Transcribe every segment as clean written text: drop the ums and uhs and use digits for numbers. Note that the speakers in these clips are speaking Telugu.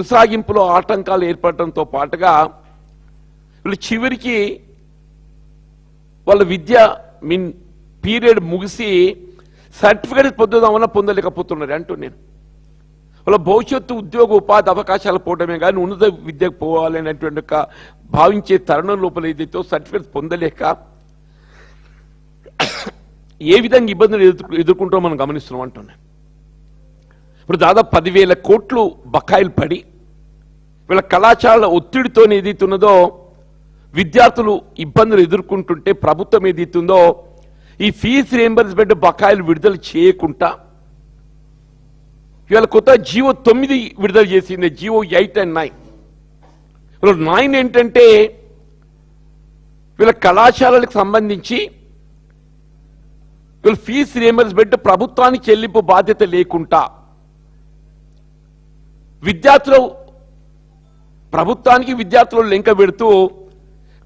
కొనసాగింపులో ఆటంకాలు ఏర్పడటంతో పాటుగా వీళ్ళు చివరికి వాళ్ళ విద్య పీరియడ్ ముగిసి సర్టిఫికేట్ పొందుదామన్నా పొందలేకపోతున్నారు అంటూ నేను వాళ్ళ భవిష్యత్తు ఉద్యోగ ఉపాధి అవకాశాలు పోవడమే కానీ ఉన్నత విద్యకు పోవాలనేటువంటి భావించే తరుణం లోపల ఏదైతే సర్టిఫికేట్స్ పొందలేక ఏ విధంగా ఇబ్బందులు ఎదుర్కొంటామో మనం గమనిస్తున్నాం అంటున్నాను. ఇప్పుడు దాదాపు 10,000 కోట్లు బకాయిలు పడి వీళ్ళ కళాశాల ఒత్తిడితో ఏదైతున్నదో విద్యార్థులు ఇబ్బందులు ఎదుర్కొంటుంటే ప్రభుత్వం ఏదైతుందో ఈ ఫీజు రియంబర్స్మెంట్ బకాయిలు విడుదల చేయకుండా ఇవాళ కొత్త జీవో 9 విడుదల చేసింది. GO 8 and 9. 9 ఏంటంటే వీళ్ళ కళాశాలలకు సంబంధించి వీళ్ళ ఫీజు రియంబర్స్మెంట్ ప్రభుత్వానికి చెల్లింపు బాధ్యత లేకుండా ప్రభుత్వానికి విద్యార్థులు లెంక పెడుతూ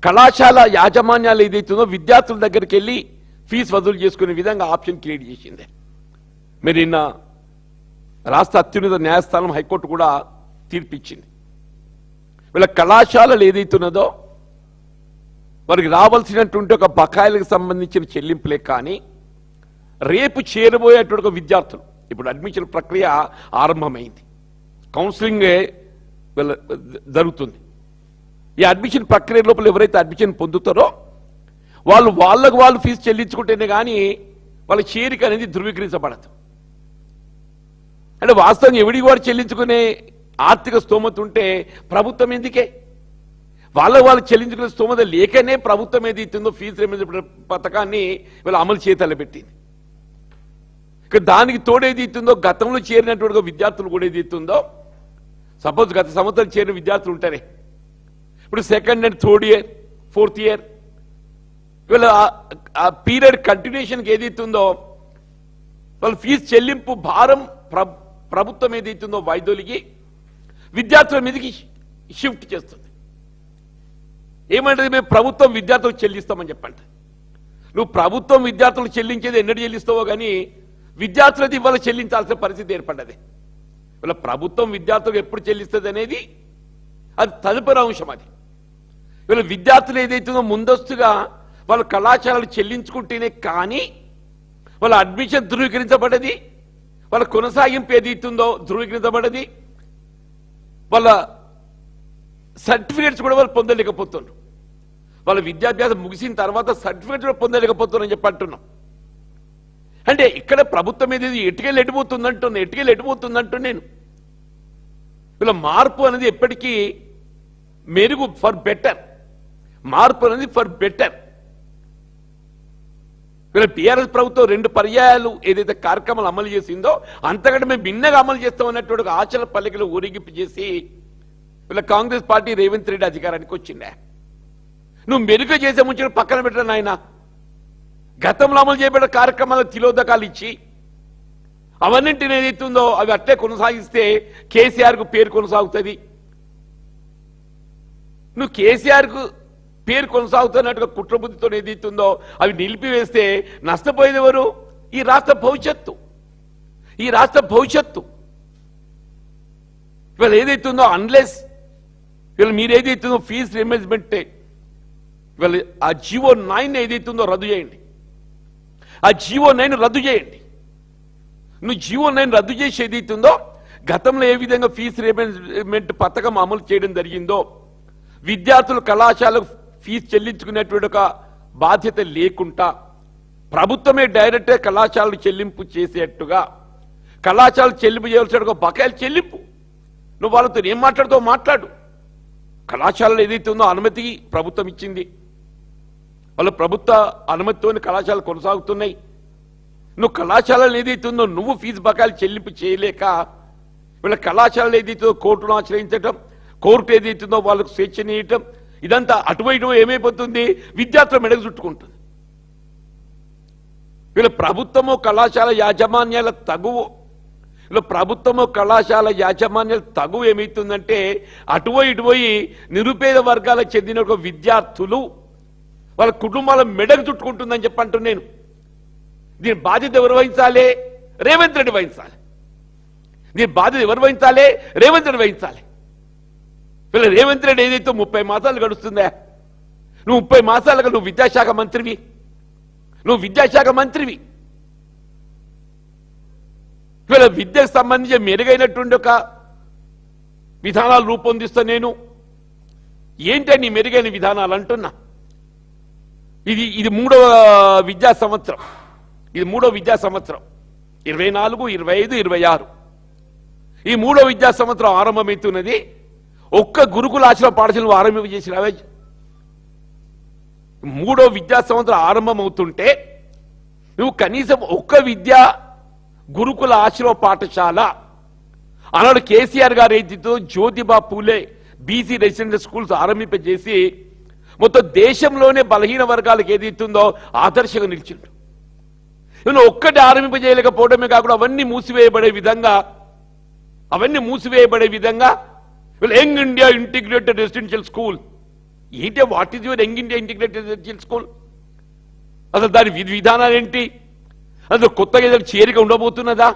కళాశాల యాజమాన్యాలు ఏదైతుందో విద్యార్థుల దగ్గరికి వెళ్ళి ఫీజు వసూలు చేసుకునే విధంగా ఆప్షన్ క్రియేట్ చేసింది. మీరు నిన్న రాష్ట్ర అత్యున్నత న్యాయస్థానం హైకోర్టు కూడా తీర్పిచ్చింది. వీళ్ళ కళాశాలలు ఏదైతున్నదో వారికి రావాల్సినటువంటి ఒక బకాయిలకు సంబంధించిన చెల్లింపులే కానీ రేపు చేరబోయేటువంటి విద్యార్థులు ఇప్పుడు అడ్మిషన్ ప్రక్రియ ఆరంభమైంది. కౌన్సిలింగ్ జరుగుతుంది. ఈ అడ్మిషన్ ప్రక్రియ లోపల ఎవరైతే అడ్మిషన్ పొందుతారో వాళ్ళకు ఫీజు చెల్లించుకుంటేనే కానీ వాళ్ళ చేరిక అనేది ధృవీకరించబడదు. అంటే వాస్తవంగా ఎవడికి వాడు చెల్లించుకునే ఆర్థిక స్తోమత ఉంటే ప్రభుత్వం ఎందుకే వాళ్ళు చెల్లించుకునే స్తోమత లేకనే ప్రభుత్వం ఏదైతుందో ఫీజు రియంబర్స్మెంట్ పథకాన్ని వీళ్ళు అమలు చేతలబెట్టింది. దానికి తోడేదైతుందో గతంలో చేరినటువంటి విద్యార్థులు కూడా ఏదైతుందో సపోజ్ గత సంవత్సరం చేరిన విద్యార్థులు ఉంటారే ఇప్పుడు second and third year fourth year వీళ్ళ ఆ పీరియడ్ కంటిన్యూషన్కి ఏదైతుందో వాళ్ళ ఫీజు చెల్లింపు భారం ప్రభుత్వం ఏదైతుందో వైద్యులకి విద్యార్థుల మీదకి షిఫ్ట్ చేస్తుంది. ఏమంటే మేము ప్రభుత్వం విద్యార్థులకు చెల్లిస్తామని చెప్పండి. నువ్వు ప్రభుత్వం విద్యార్థులకు చెల్లించేది ఎన్నడూ చెల్లిస్తావో కానీ విద్యార్థులది ఇవాళ చెల్లించాల్సిన పరిస్థితి ఏర్పడ్డది. వీళ్ళ ప్రభుత్వం విద్యార్థులకు ఎప్పుడు చెల్లిస్తుంది అనేది అది తదుపరి అంశం. అది వీళ్ళ విద్యార్థులు ఏదైతుందో ముందస్తుగా వాళ్ళ కళాశాలలు చెల్లించుకుంటేనే కానీ వాళ్ళ అడ్మిషన్ ధృవీకరించబడది, వాళ్ళ కొనసాగింపు ఏదైతుందో ధృవీకరించబడది, వాళ్ళ సర్టిఫికేట్స్ కూడా వాళ్ళు పొందలేకపోతున్నారు. వాళ్ళ విద్యాభ్యాసం ముగిసిన తర్వాత సర్టిఫికేట్స్ కూడా పొందలేకపోతున్నారని చెప్పి అంటున్నాం. అంటే ఇక్కడ ప్రభుత్వం ఏది ఎటుకెళ్ళి ఎటుపోతుందంటూ నేను వీళ్ళ మార్పు అనేది ఎప్పటికీ మెరుగు ఫర్ బెటర్, మార్పు అనేది ఫర్ బెటర్. వీళ్ళ టీఆర్ఎస్ ప్రభుత్వం 2 పర్యాయాలు ఏదైతే కార్యక్రమాలు అమలు చేసిందో అంతకంటే మేము భిన్నగా అమలు చేస్తామన్నటువంటి ఆశల పల్లెకలు ఊరేగింపు చేసి వీళ్ళ కాంగ్రెస్ పార్టీ రేవంత్ రెడ్డి అధికారానికి వచ్చిండే. నువ్వు మెరుగు చేసే ముందు పక్కన పెట్టిన ఆయన గతంలో అమలు చేయబడిన కార్యక్రమాలకు తిలోదకాలు ఇచ్చి అవన్నింటిని ఏదైతుందో అవి అట్లే కొనసాగిస్తే కేసీఆర్కు పేరు కొనసాగుతుంది. నువ్వు కేసీఆర్కు పేరు కొనసాగుతున్నట్టుగా కుట్రబుద్ధితో ఏదైతుందో అవి నిలిపివేస్తే నష్టపోయేది ఎవరు? ఈ రాష్ట్ర భవిష్యత్తు. వీళ్ళు ఏదైతుందో అన్లెస్ వీళ్ళు మీరు ఏదైతుందో ఫీజు రియంబర్స్మెంట్ వీళ్ళు ఆ జీవో 9 ఏదైతుందో రద్దు చేయండి. ఆ జీవో 9 రద్దు చేయండి. నువ్వు జీవో 9 రద్దు చేసి ఏదైతుందో గతంలో ఏ విధంగా ఫీజు రియంబర్స్మెంట్ పథకం అమలు చేయడం జరిగిందో విద్యార్థులు కళాశాలకు ఫీజు చెల్లించుకునేటువంటి ఒక బాధ్యత లేకుండా ప్రభుత్వమే డైరెక్ట్గా కళాశాలలు చెల్లింపు చేసేట్టుగా కళాశాలలు చెల్లింపు చేయాల్సిన బకాయిలు చెల్లింపు. నువ్వు వాళ్ళతో ఏం మాట్లాడుతావు మాట్లాడు. కళాశాలలు ఏదైతే ఉందో అనుమతి ప్రభుత్వం ఇచ్చింది, వాళ్ళ ప్రభుత్వ అనుమతితోని కళాశాలలు కొనసాగుతున్నాయి. నువ్వు కళాశాలలు ఏదైతే ఉందో నువ్వు ఫీజు బకాయిలు చెల్లింపు చేయలేక వీళ్ళ కళాశాలలు ఏదైతే కోర్టును ఆశ్రయించడం, కోర్టు ఏదైతుందో వాళ్ళకు స్వేచ్ఛనీయటం, ఇదంతా అటువైపు ఏమైపోతుంది? విద్యార్థుల మెడకు చుట్టుకుంటుంది. వీళ్ళ ప్రభుత్వము కళాశాల యాజమాన్యాల తగువ ఏమవుతుందంటే అటుపోయి నిరుపేద వర్గాలకు చెందిన ఒక విద్యార్థులు వాళ్ళ కుటుంబాల మెడకు చుట్టుకుంటుందని చెప్పంటూ నేను దీని బాధ్యత ఎవరు వహించాలి? రేవంత్ రెడ్డి వహించాలి. దీని బాధ్యత ఎవరు వహించాలి? రేవంత్ రెడ్డి వహించాలి. వీళ్ళ రేవంత్ రెడ్డి ఏదైతే 30 మాసాలు గడుస్తుందా, నువ్వు 30 మాసాలుగా నువ్వు విద్యాశాఖ మంత్రివి, వీళ్ళ విద్యకు సంబంధించి మెరుగైనటువంటి ఒక విధానాలు రూపొందిస్తా నేను. ఏంటని మెరుగైన విధానాలు అంటున్నా. ఇది మూడవ విద్యా సంవత్సరం, 24, 25, 26 ఈ మూడో విద్యా సంవత్సరం ఆరంభమవుతున్నది. ఒక్క గురుకుల ఆశ్రమ పాఠశాలను ఆరంభం చేసినవే. మూడో విద్యా సంవత్సరం ఆరంభమవుతుంటే నువ్వు కనీసం ఒక్క గురుకుల ఆశ్రమ పాఠశాల అన్నాడు కేసీఆర్ గారు ఏదైతే Jyotiba Phule BC residential schools ఆరంభింపజేసి మొత్తం దేశంలోనే బలహీన వర్గాలకు ఏదైతుందో ఆదర్శంగా నిలిచిండు. నువ్వు ఒక్కటి ఆరంభింపజేయలేకపోవడమే కాకుండా అవన్నీ మూసివేయబడే విధంగా young India integrated residential school ఏంటి? What is your young India integrated residential school? అసలు దాని విధానాలు ఏంటి? అసలు కొత్తగా ఏదైనా చేరిక ఉండబోతున్నదా?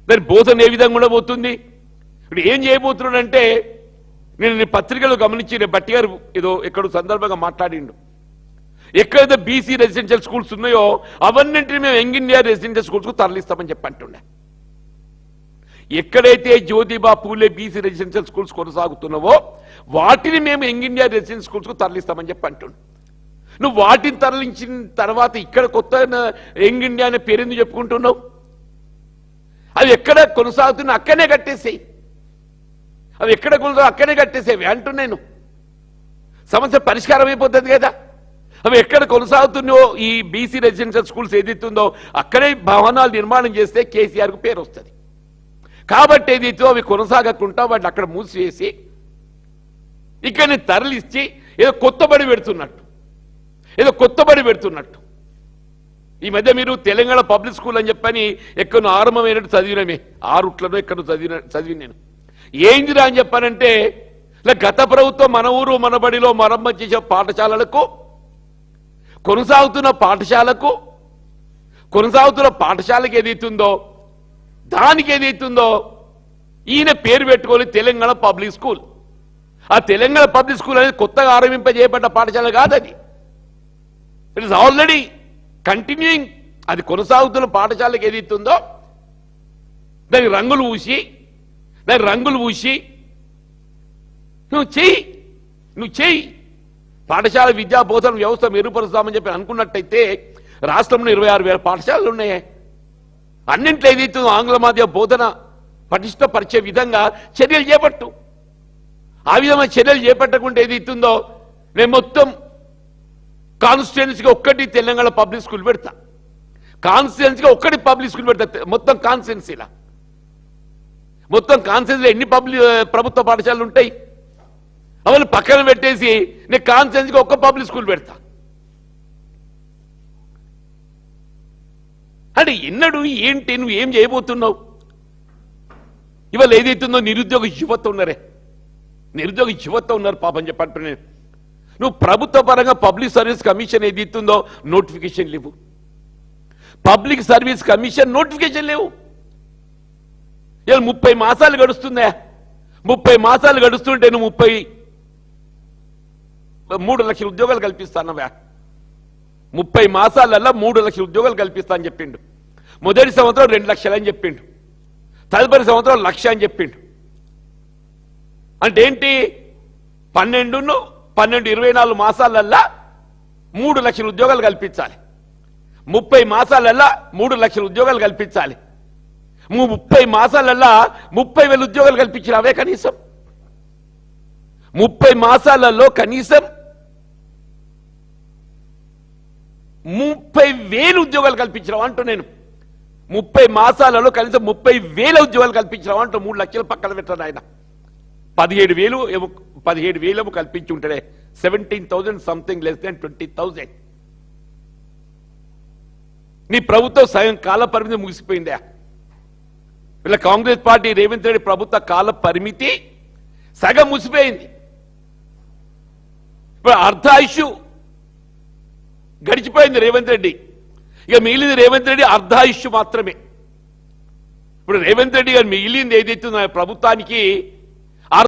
దాని బోధన ఏ విధంగా ఉండబోతుంది? ఇప్పుడు ఏం చేయబోతున్నాడంటే, నేను పత్రికలో గమనించి బట్టి గారు ఏదో ఎక్కడో సందర్భంగా మాట్లాడిండు. ఎక్కడైతే బీసీ రెసిడెన్షియల్ స్కూల్స్ ఉన్నాయో అవన్నింటినీ మేము యంగ్ ఇండియా రెసిడెన్షియల్ స్కూల్స్కు తరలిస్తామని చెప్పి అంటుండే. ఎక్కడైతే Jyotiba Phule BC residential schools కొనసాగుతున్నావో వాటిని మేము యంగ్ ఇండియా రెసిడెన్షియల్ స్కూల్స్కు తరలిస్తామని చెప్పి అంటుండు. నువ్వు వాటిని తరలించిన తర్వాత ఇక్కడ కొత్త యంగ్ ఇండియా అనే పేరెందుకు చెప్పుకుంటున్నావు? అవి ఎక్కడ కొనసాగుతున్నా అక్కడనే కట్టేసేయి, అక్కడనే కట్టేసేవి అంటున్నాను. సమస్య పరిష్కారం అయిపోతుంది కదా. అవి ఎక్కడ కొనసాగుతున్నాయో ఈ బీసీ రెసిడెన్షియల్ స్కూల్స్ ఏదైతుందో అక్కడే భవనాలు నిర్మాణం చేస్తే కేసీఆర్కు పేరు వస్తుంది. కాబట్టి ఏదైతే అవి కొనసాగకుండా వాటిని అక్కడ మూసివేసి ఇక్కడిని తరలిచ్చి ఏదో కొత్తబడి పెడుతున్నట్టు. ఈ మధ్య మీరు తెలంగాణ పబ్లిక్ స్కూల్ అని చెప్పని ఎక్కడో ఆరంభమైనట్టు చదివినమే, 6 ఎక్కడో చదివి నేను ఏందిరా అని చెప్పానంటే, గత ప్రభుత్వం మన ఊరు మన బడిలో మరమ్మతు చేసే పాఠశాలలకు కొనసాగుతున్న పాఠశాలకు ఏదైతుందో దానికి ఏదైతుందో ఈయన పేరు పెట్టుకొని తెలంగాణ పబ్లిక్ స్కూల్. ఆ తెలంగాణ పబ్లిక్ స్కూల్ అనేది కొత్తగా ఆరంభింపజేయబడ్డ పాఠశాల కాదది. It is already continuing. అది కొనసాగుతున్న పాఠశాలకు ఏదైతుందో దానికి రంగులు పూసి నువ్వు చెయ్యి. పాఠశాల విద్యా బోధన వ్యవస్థ మెరుగుపరుస్తామని చెప్పి అనుకున్నట్టయితే రాష్ట్రంలో 26,000 పాఠశాలలు ఉన్నాయే. అన్నింట్లో ఏదైతుందో ఆంగ్ల మాధ్యమ బోధన పటిష్టపరిచే విధంగా చర్యలు చేపట్టు. ఆ విధమైన చర్యలు చేపట్టకుండా ఏదైతుందో నేను మొత్తం కాన్స్టిట్యుయెన్సీగా ఒక్కటి తెలంగాణ పబ్లిక్ స్కూల్ పెడతా, మొత్తం కాన్స్టిట్యుయెన్సీలో ఎన్ని ప్రభుత్వ పాఠశాలలు ఉంటాయి అవన్నీ పక్కన పెట్టేసి నేను కాన్స్టిట్యుయెన్సీగా ఒక్క పబ్లిక్ స్కూల్ పెడతా అంటే ఎన్నడు ఏంటి? నువ్వు ఏం చేయబోతున్నావు? ఇవాళ ఏదైతుందో నిరుద్యోగ యువత ఉన్నారు పాపం చెప్పండి. నేను నువ్వు ప్రభుత్వ పరంగా పబ్లిక్ సర్వీస్ కమిషన్ ఏదైతుందో నోటిఫికేషన్ లేవు, ఇలా 30 మాసాలు గడుస్తుందా? 30 మాసాలు గడుస్తుంటే నువ్వు 3 లక్షల ఉద్యోగాలు కల్పిస్తానవా? 30 మాసాలల్లా 3 లక్షల ఉద్యోగాలు కల్పిస్తా అని చెప్పిండు. మొదటి సంవత్సరం 2 లక్షలు అని చెప్పిండు, తదుపరి సంవత్సరం 1 లక్ష అని చెప్పిండు. అంటే ఏంటి? 12 24 మాసాలల్లా 3 లక్షల ఉద్యోగాలు కల్పించాలి. 30 మాసాలల్లా 3 లక్షల ఉద్యోగాలు కల్పించాలి. 30 మాసాలల్లా 30,000 ఉద్యోగాలు కల్పించినవే. కనీసం 30 మాసాలలో కనీసం 30,000 ఉద్యోగాలు కల్పించినావు అంటూ నేను. 30 మాసాలలో కనీసం 30,000 ఉద్యోగాలు కల్పించినావు అంటూ 3 లక్షలు పక్కన పెట్టారు ఆయన. 17,000 కల్పించి ఉంటాడే. 17,000 సంథింగ్ లెస్ దాన్ 20,000. నీ ప్రభుత్వం సగం కాల పరిమితి ముగిసిపోయిందా? వీళ్ళ కాంగ్రెస్ పార్టీ రేవంత్ రెడ్డి ప్రభుత్వ కాల పరిమితి సగం ముగిసిపోయింది. ఇప్పుడు అర్ధాయుషు గడిచిపోయింది రేవంత్ రెడ్డి. ఇక మిగిలింది రేవంత్ రెడ్డి అర్ధాయుషు మాత్రమే. ఇప్పుడు రేవంత్ రెడ్డి గారు మిగిలింది ఏదైతే ప్రభుత్వానికి